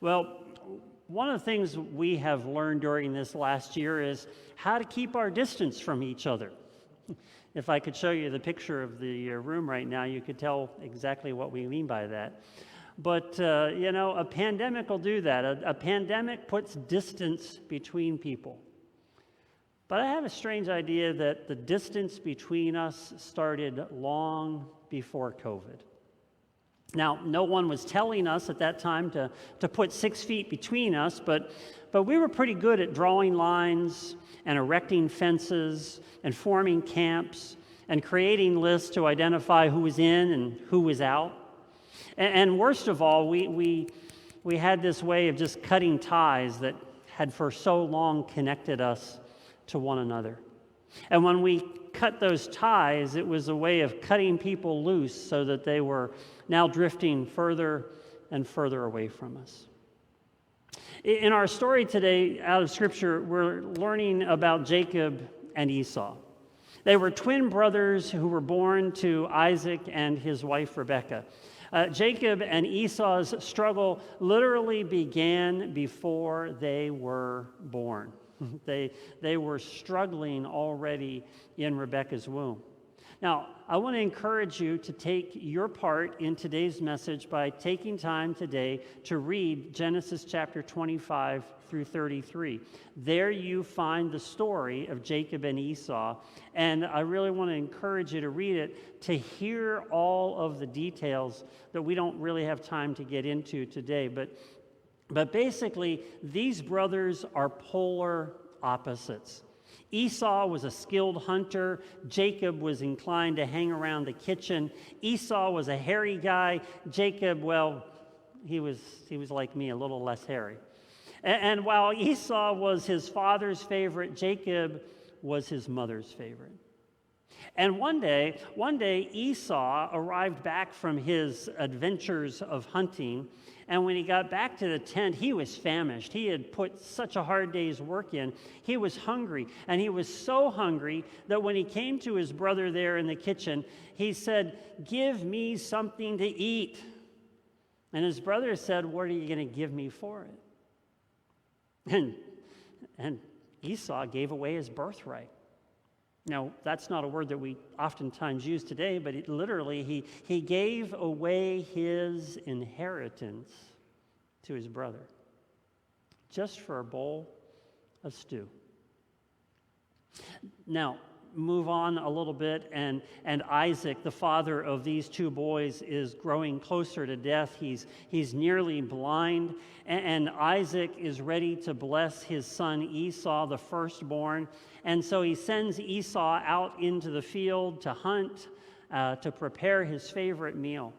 Well, one of the things we have learned during this last year is how to keep our distance from each other. If I could show you the picture of the room right now, you could tell exactly what we mean by that. But, a pandemic will do that. A pandemic puts distance between people. But I have a strange idea that the distance between us started long before COVID. Now, no one was telling us at that time to put 6 feet between us, but we were pretty good at drawing lines and erecting fences and forming camps and creating lists to identify who was in and who was out. And worst of all, we had this way of just cutting ties that had for so long connected us to one another. And when we cut those ties, it was a way of cutting people loose so that they were now drifting further and further away from us. In our story today out of Scripture, we're learning about Jacob and Esau. They were twin brothers who were born to Isaac and his wife Rebekah. Jacob and Esau's struggle literally began before they were born. They were struggling already in Rebekah's womb. Now, I want to encourage you to take your part in today's message by taking time today to read Genesis chapter 25 through 33. There you find the story of Jacob and Esau, and I really want to encourage you to read it to hear all of the details that we don't really have time to get into today. But basically, these brothers are polar opposites. Esau was a skilled hunter. Jacob was inclined to hang around the kitchen. Esau was a hairy guy. Jacob, well, he was like me, a little less hairy. And while Esau was his father's favorite, Jacob was his mother's favorite. And one day, Esau arrived back from his adventures of hunting, and when he got back to the tent, he was famished. He had put such a hard day's work in. He was hungry, and he was so hungry that when he came to his brother there in the kitchen, he said, "Give me something to eat." And his brother said, "What are you going to give me for it?" And Esau gave away his birthright. Now, that's not a word that we oftentimes use today, but he gave away his inheritance to his brother just for a bowl of stew. Now, move on a little bit, and Isaac, the father of these two boys, is growing closer to death. He's nearly blind, and Isaac is ready to bless his son Esau, the firstborn. And so he sends Esau out into the field to hunt, to prepare his favorite meal.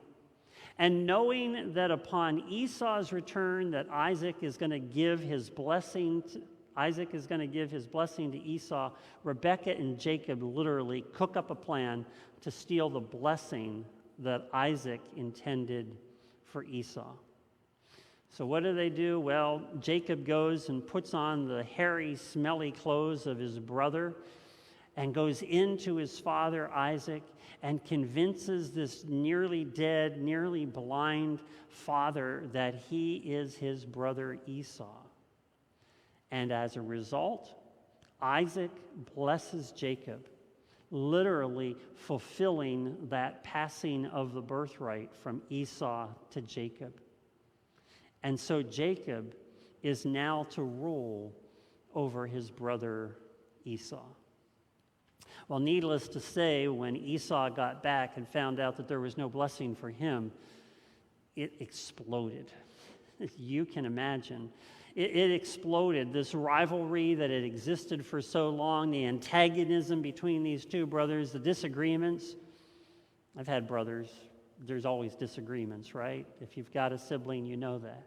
And knowing that upon Esau's return that Isaac is going to give his blessing to Esau, Rebekah and Jacob literally cook up a plan to steal the blessing that Isaac intended for Esau. So what do? Well, Jacob goes and puts on the hairy, smelly clothes of his brother and goes into his father Isaac and convinces this nearly dead, nearly blind father that he is his brother Esau. And as a result, Isaac blesses Jacob, literally fulfilling that passing of the birthright from Esau to Jacob. And so Jacob is now to rule over his brother Esau. Well, needless to say, when Esau got back and found out that there was no blessing for him, it exploded. You can imagine. It exploded. This rivalry that had existed for so long, the antagonism between these two brothers, the disagreements. I've had brothers. There's always disagreements, right? If you've got a sibling, you know that.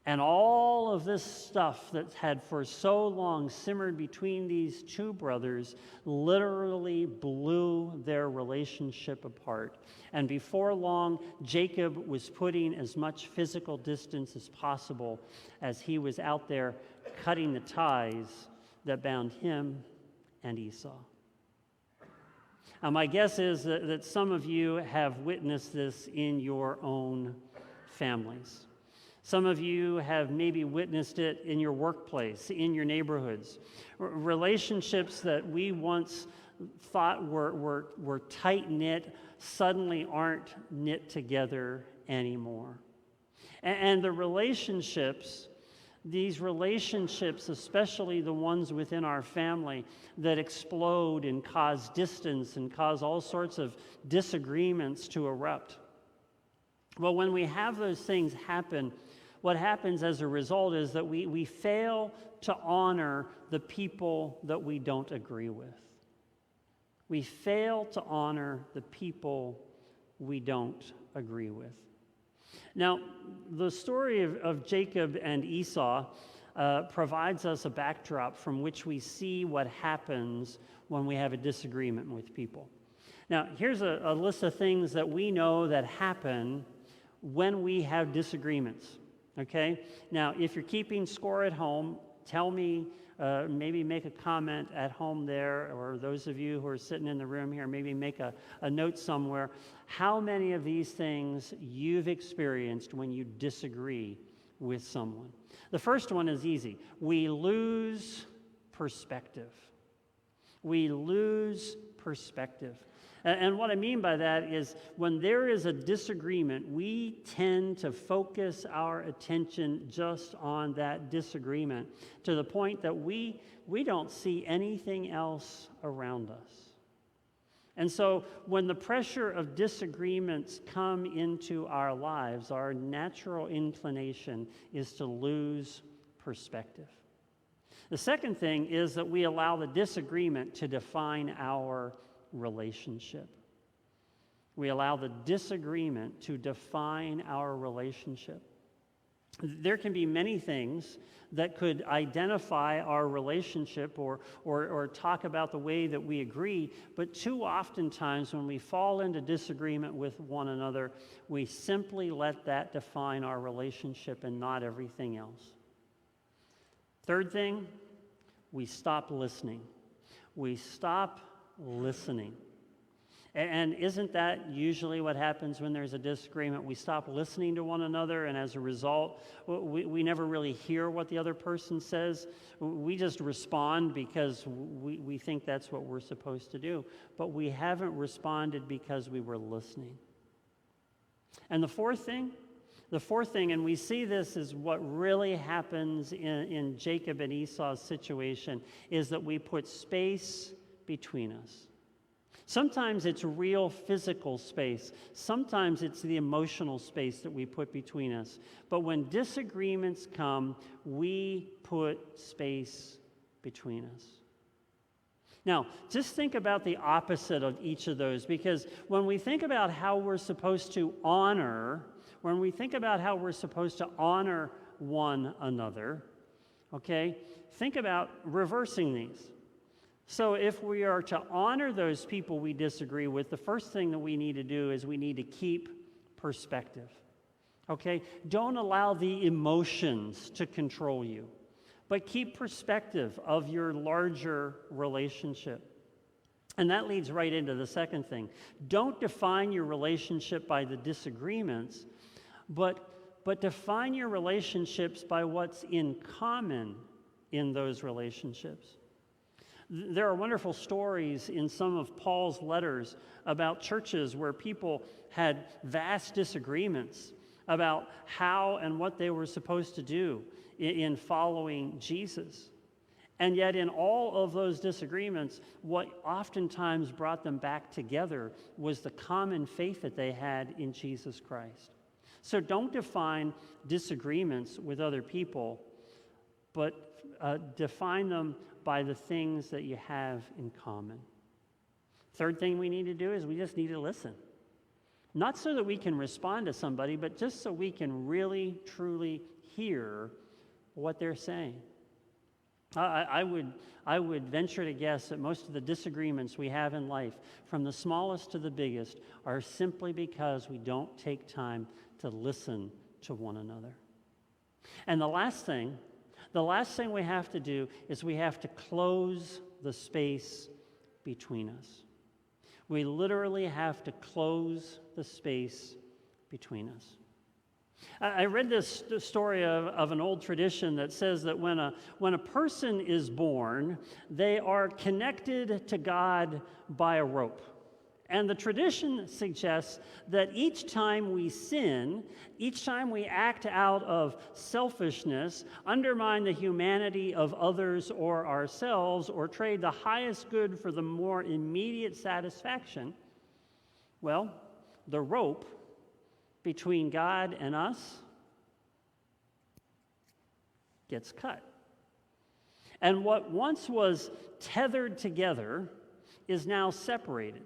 And all of this stuff that had for so long simmered between these two brothers literally blew their relationship apart. And before long, Jacob was putting as much physical distance as possible as he was out there cutting the ties that bound him and Esau. Now, my guess is that some of you have witnessed this in your own families. Some of you have maybe witnessed it in your workplace, in your neighborhoods. Relationships that we once thought were tight-knit suddenly aren't knit together anymore. And the relationships, these relationships, especially the ones within our family that explode and cause distance and cause all sorts of disagreements to erupt. Well, when we have those things happen, what happens as a result is that we fail to honor the people that we don't agree with. We fail to honor the people we don't agree with. Now, the story of Jacob and Esau provides us a backdrop from which we see what happens when we have a disagreement with people. Now, here's a list of things that we know that happen when we have disagreements, okay? Now, if you're keeping score at home, tell me, maybe make a comment at home there, or those of you who are sitting in the room here, maybe make a note somewhere, how many of these things you've experienced when you disagree with someone. The first one is easy. We lose perspective. We lose perspective. And what I mean by that is when there is a disagreement, we tend to focus our attention just on that disagreement to the point that we don't see anything else around us. And so when the pressure of disagreements come into our lives, our natural inclination is to lose perspective. The second thing is that we allow the disagreement to define our relationship. We allow the disagreement to define our relationship. There can be many things that could identify our relationship or talk about the way that we agree, but too oftentimes when we fall into disagreement with one another, we simply let that define our relationship and not everything else. Third thing, we stop listening. We stop listening. And isn't that usually what happens when there's a disagreement? We stop listening to one another, and as a result, we never really hear what the other person says. We just respond because we think that's what we're supposed to do. But we haven't responded because we were listening. And the fourth thing, and we see this is what really happens in Jacob and Esau's situation, is that we put space between us. Sometimes it's real physical space. Sometimes it's the emotional space that we put between us. But when disagreements come, we put space between us. Now, just think about the opposite of each of those, because when we think about how we're supposed to honor, one another, okay, think about reversing these. So if we are to honor those people we disagree with, the first thing that we need to do is we need to keep perspective, okay? Don't allow the emotions to control you, but keep perspective of your larger relationship. And that leads right into the second thing. Don't define your relationship by the disagreements, but define your relationships by what's in common in those relationships. There are wonderful stories in some of Paul's letters about churches where people had vast disagreements about how and what they were supposed to do in following Jesus. And yet in all of those disagreements, what oftentimes brought them back together was the common faith that they had in Jesus Christ. So don't define disagreements with other people, but define them by the things that you have in common. Third thing we need to do is we just need to listen. Not so that we can respond to somebody, but just so we can really, truly hear what they're saying. I would venture to guess that most of the disagreements we have in life, from the smallest to the biggest, are simply because we don't take time to listen to one another. And the last thing we have to do is we have to close the space between us. We literally have to close the space between us. I read this story of an old tradition that says that when a person is born, they are connected to God by a rope. And the tradition suggests that each time we sin, each time we act out of selfishness, undermine the humanity of others or ourselves, or trade the highest good for the more immediate satisfaction, well, the rope between God and us gets cut. And what once was tethered together is now separated,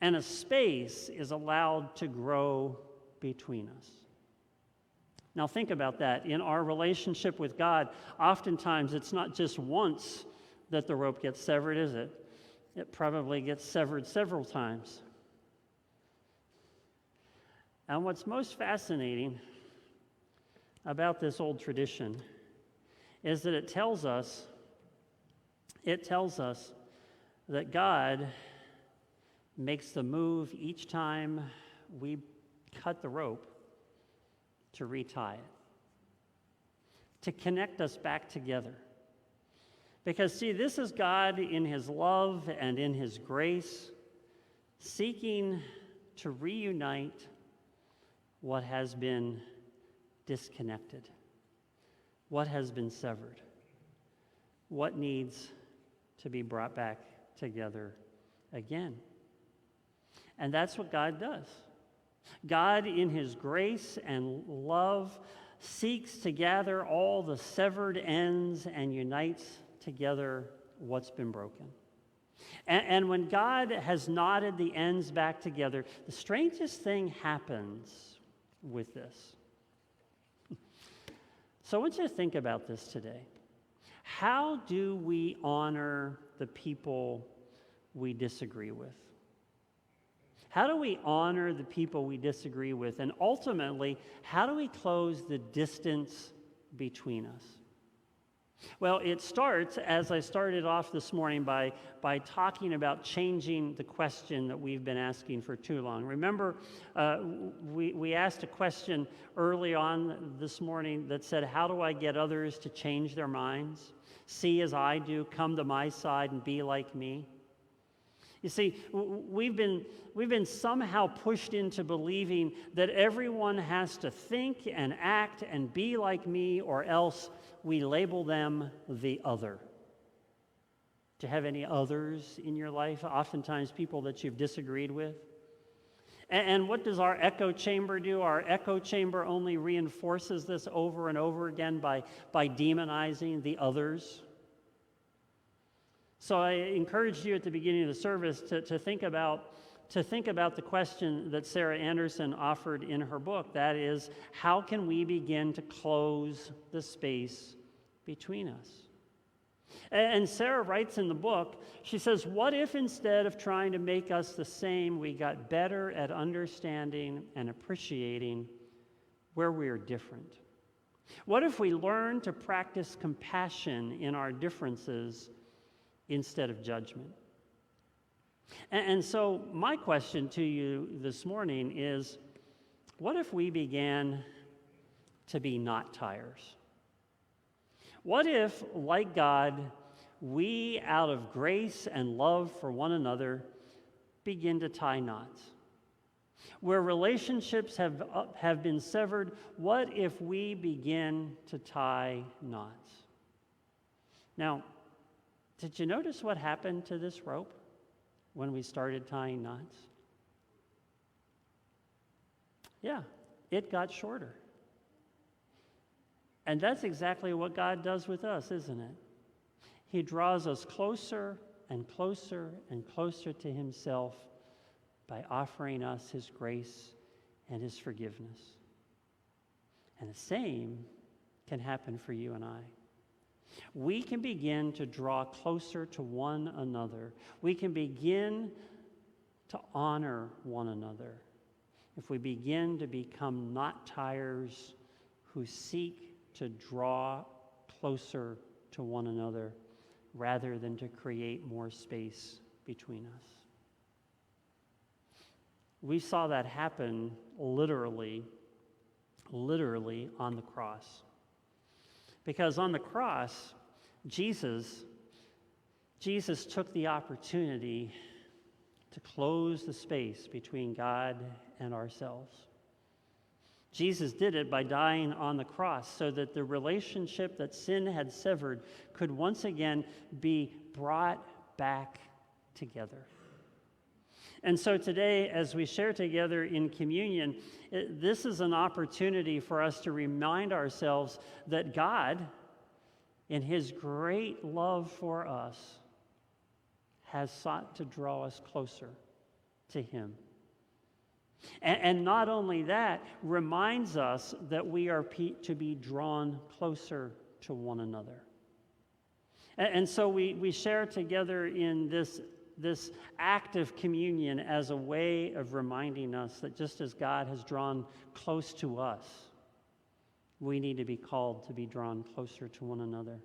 and a space is allowed to grow between us. Now think about that. In our relationship with God, oftentimes it's not just once that the rope gets severed, is it? It probably gets severed several times. And what's most fascinating about this old tradition is that it tells us that God makes the move each time we cut the rope to retie it, to connect us back together. Because, see, this is God in his love and in his grace seeking to reunite what has been disconnected, what has been severed, what needs to be brought back together again. And that's what God does. God, in his grace and love, seeks to gather all the severed ends and unites together what's been broken. And when God has knotted the ends back together, the strangest thing happens with this. So I want you to think about this today. How do we honor the people we disagree with? How do we honor the people we disagree with? And ultimately, how do we close the distance between us? Well, it starts, as I started off this morning, by talking about changing the question that we've been asking for too long. Remember, we asked a question early on this morning that said, how do I get others to change their minds? See as I do, come to my side and be like me. You see, we've been somehow pushed into believing that everyone has to think and act and be like me, or else we label them the other. Do you have any others in your life? Oftentimes people that you've disagreed with. And what does our echo chamber do? Our echo chamber only reinforces this over and over again by demonizing the others. So I encouraged you at the beginning of the service to think about the question that Sarah Anderson offered in her book. That is, how can we begin to close the space between us? And Sarah writes in the book, she says, what if instead of trying to make us the same, we got better at understanding and appreciating where we are different? What if we learn to practice compassion in our differences instead of judgment? And so my question to you this morning is, what if we began to be knot tires? What if, like God, we, out of grace and love for one another, begin to tie knots? Where relationships have been severed, what if we begin to tie knots? Now, did you notice what happened to this rope when we started tying knots? Yeah, it got shorter. And that's exactly what God does with us, isn't it? He draws us closer and closer and closer to himself by offering us his grace and his forgiveness. And the same can happen for you and I. We can begin to draw closer to one another. We can begin to honor one another if we begin to become knot tires who seek to draw closer to one another rather than to create more space between us. We saw that happen literally literally on the cross. Because on the cross, Jesus took the opportunity to close the space between God and ourselves. Jesus did it by dying on the cross so that the relationship that sin had severed could once again be brought back together. And so today, as we share together in communion, this is an opportunity for us to remind ourselves that God, in his great love for us, has sought to draw us closer to him. And not only that, reminds us that we are to be drawn closer to one another. And so we share together in this act of communion as a way of reminding us that just as God has drawn close to us, we need to be called to be drawn closer to one another.